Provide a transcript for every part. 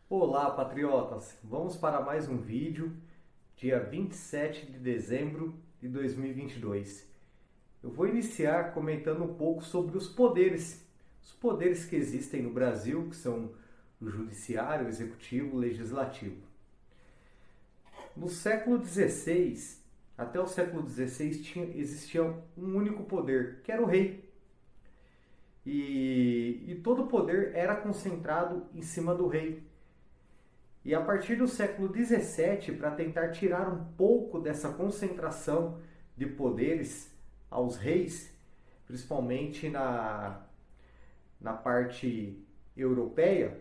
Olá, patriotas! Vamos para mais um vídeo, dia 27 de dezembro de 2022. Eu vou iniciar comentando um pouco sobre os poderes que existem no Brasil, que são o judiciário, o executivo, o legislativo. No século XVI, até o século XVI, existia um único poder, que era o rei. E todo o poder era concentrado em cima do rei. E a partir do século XVII, para tentar tirar um pouco dessa concentração de poderes aos reis, principalmente na parte europeia,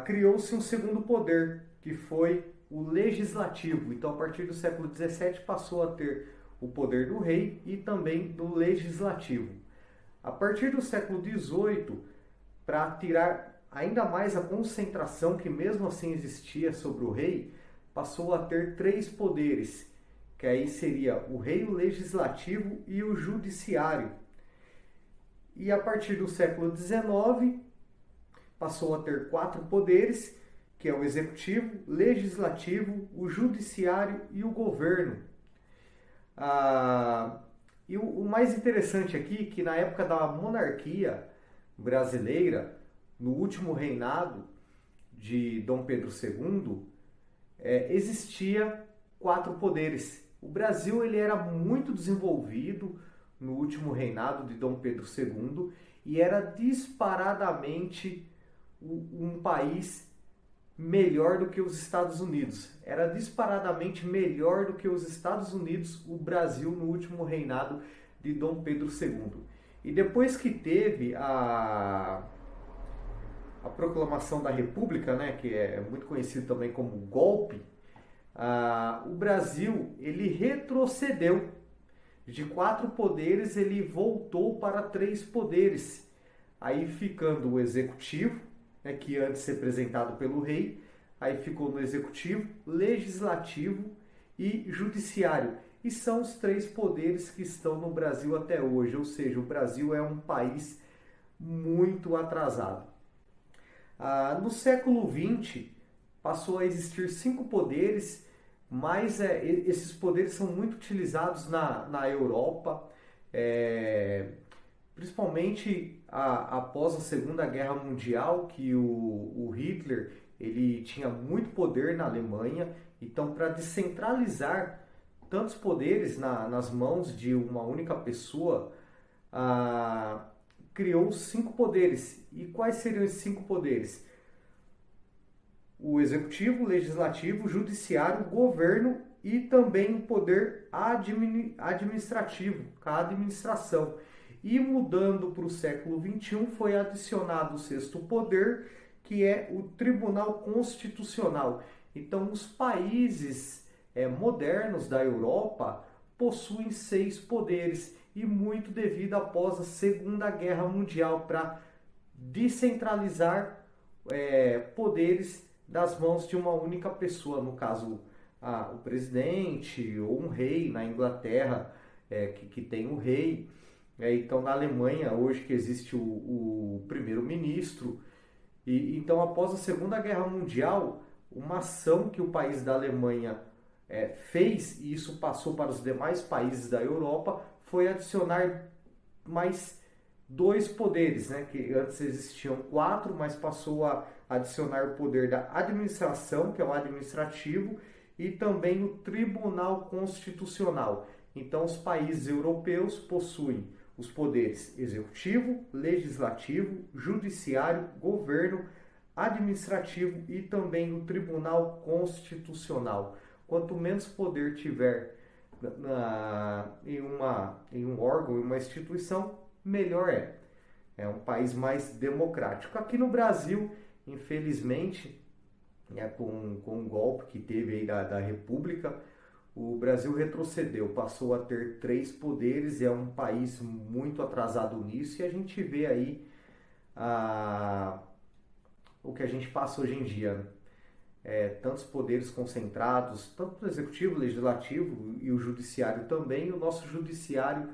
criou-se um segundo poder, que foi o legislativo. Então, a partir do século XVII, passou a ter o poder do rei e também do legislativo. A partir do século XVIII, para tirar ainda mais a concentração que mesmo assim existia sobre o rei, passou a ter três poderes, que aí seria o rei, o legislativo e o judiciário. E a partir do século XIX, passou a ter quatro poderes, que é o executivo, legislativo, o judiciário e o governo. E o mais interessante aqui, que na época da monarquia brasileira, no último reinado de Dom Pedro II, existia quatro poderes. O Brasil ele era muito desenvolvido no último reinado de Dom Pedro II e era disparadamente um país melhor do que os Estados Unidos. Era disparadamente melhor do que os Estados Unidos, o Brasil, no último reinado de Dom Pedro II. E depois que teve a proclamação da República, né, que é muito conhecido também como golpe, o Brasil ele retrocedeu. De quatro poderes, ele voltou para três poderes. Aí ficando o executivo, né, que antes representado pelo rei, aí ficou no executivo, legislativo e judiciário. E são os três poderes que estão no Brasil até hoje, ou seja, o Brasil é um país muito atrasado. No século XX, passou a existir cinco poderes, mas esses poderes são muito utilizados na Europa, principalmente após a Segunda Guerra Mundial, que o Hitler ele tinha muito poder na Alemanha. Então, para descentralizar tantos poderes nas mãos de uma única pessoa, criou cinco poderes. E quais seriam esses cinco poderes? O executivo, legislativo, judiciário, governo e também o poder administrativo, a administração. E mudando para o século XXI, foi adicionado o sexto poder, que é o Tribunal Constitucional. Então, os países modernos da Europa possuem seis poderes, e muito devido após a Segunda Guerra Mundial, para descentralizar poderes das mãos de uma única pessoa, no caso o presidente ou um rei. Na Inglaterra que tem o rei, então na Alemanha hoje que existe o primeiro-ministro. E então, após a Segunda Guerra Mundial, uma ação que o país da Alemanha fez, e isso passou para os demais países da Europa, foi adicionar mais dois poderes, né? Que antes existiam quatro, mas passou a adicionar o poder da administração, que é o administrativo, e também o Tribunal Constitucional. Então, os países europeus possuem os poderes executivo, legislativo, judiciário, governo, administrativo e também o Tribunal Constitucional. Quanto menos poder tiver em um órgão, em uma instituição, melhor é. É um país mais democrático. Aqui no Brasil, infelizmente, com o golpe que teve aí da República, o Brasil retrocedeu, passou a ter três poderes, é um país muito atrasado nisso, e a gente vê aí o que a gente passa hoje em dia. Tantos poderes concentrados, tanto no executivo, legislativo e o judiciário também, e o nosso judiciário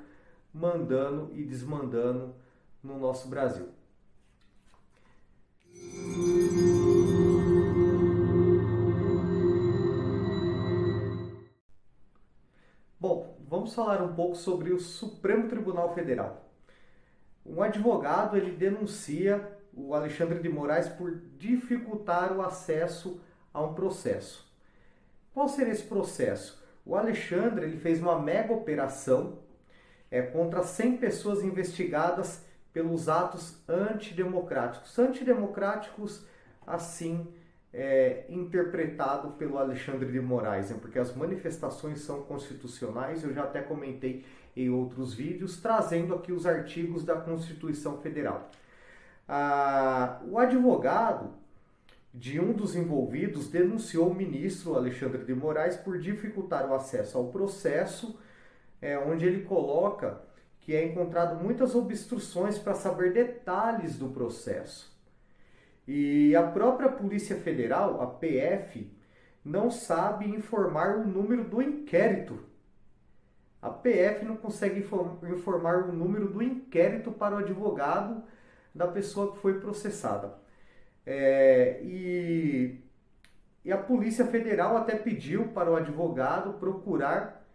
mandando e desmandando no nosso Brasil. falar um pouco sobre o Supremo Tribunal Federal. Um advogado ele denuncia o Alexandre de Moraes por dificultar o acesso a um processo. Qual seria esse processo? O Alexandre ele fez uma mega operação contra 100 pessoas investigadas pelos atos antidemocráticos. Antidemocráticos, assim, interpretado pelo Alexandre de Moraes, né? Porque as manifestações são constitucionais, eu já até comentei em outros vídeos, trazendo aqui os artigos da Constituição Federal. O advogado de um dos envolvidos denunciou o ministro Alexandre de Moraes por dificultar o acesso ao processo, onde ele coloca que é encontrado muitas obstruções para saber detalhes do processo. E a própria Polícia Federal, a PF, não sabe informar o número do inquérito. A PF não consegue informar o número do inquérito para o advogado da pessoa que foi processada. E a Polícia Federal até pediu para o advogado procurar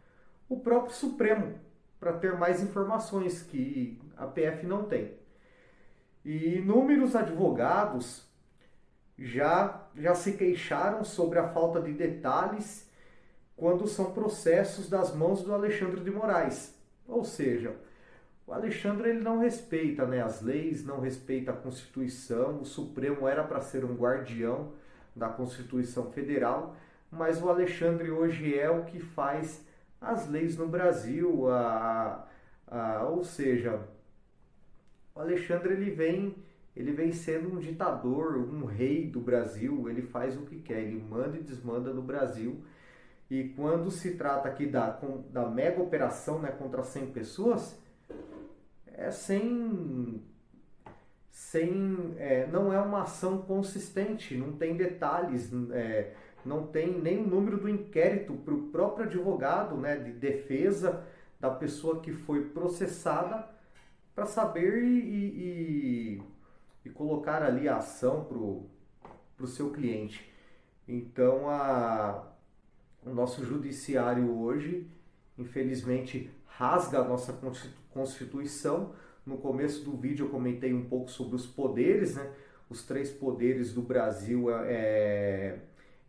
o próprio Supremo para ter mais informações que a PF não tem. E inúmeros advogados já se queixaram sobre a falta de detalhes quando são processos das mãos do Alexandre de Moraes. Ou seja, o Alexandre ele não respeita, né, as leis, não respeita a Constituição. O Supremo era para ser um guardião da Constituição Federal, mas o Alexandre hoje é o que faz as leis no Brasil. Ou seja, o Alexandre ele vem sendo um ditador, um rei do Brasil. Ele faz o que quer, ele manda e desmanda no Brasil. E quando se trata aqui da mega operação, né, contra 100 pessoas, não é uma ação consistente, não tem detalhes, não tem nem o número do inquérito para o próprio advogado, né, de defesa da pessoa que foi processada, para saber e colocar ali a ação para o seu cliente. Então, o nosso judiciário hoje, infelizmente, rasga a nossa Constituição. No começo do vídeo eu comentei um pouco sobre os poderes, né? Os 3 poderes do Brasil é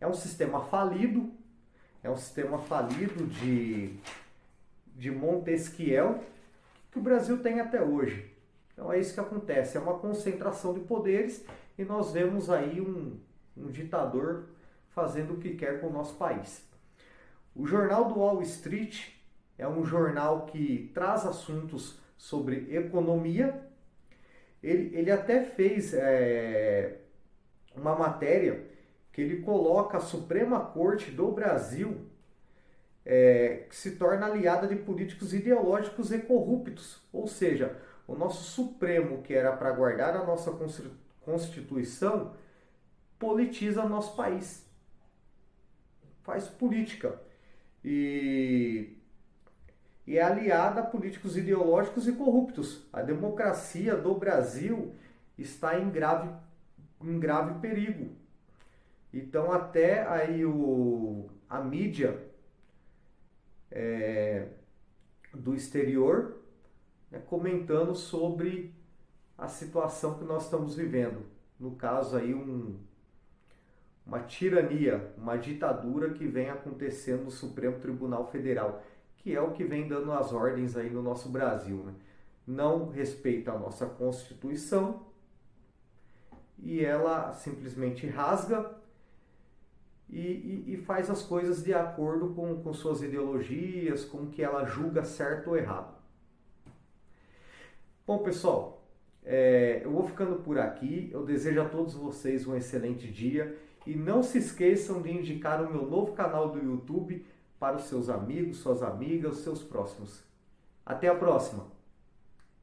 um sistema falido, de Montesquieu, que o Brasil tem até hoje. Então é isso que acontece, é uma concentração de poderes e nós vemos aí um ditador fazendo o que quer com o nosso país. O jornal do Wall Street é um jornal que traz assuntos sobre economia. Ele até fez uma matéria que ele coloca a Suprema Corte do Brasil que se torna aliada de políticos ideológicos e corruptos. Ou seja, o nosso Supremo, que era para guardar a nossa Constituição, politiza o nosso país. Faz política. E é aliada a políticos ideológicos e corruptos. A democracia do Brasil está em grave perigo. Então até aí a mídia do exterior, né, comentando sobre a situação que nós estamos vivendo. No caso aí uma tirania, uma ditadura que vem acontecendo no Supremo Tribunal Federal, que é o que vem dando as ordens aí no nosso Brasil, né? Não respeita a nossa Constituição e ela simplesmente rasga e faz as coisas de acordo com suas ideologias, com o que ela julga certo ou errado. Bom, pessoal, eu vou ficando por aqui. Eu desejo a todos vocês um excelente dia e não se esqueçam de indicar o meu novo canal do YouTube para os seus amigos, suas amigas, os seus próximos. Até a próxima!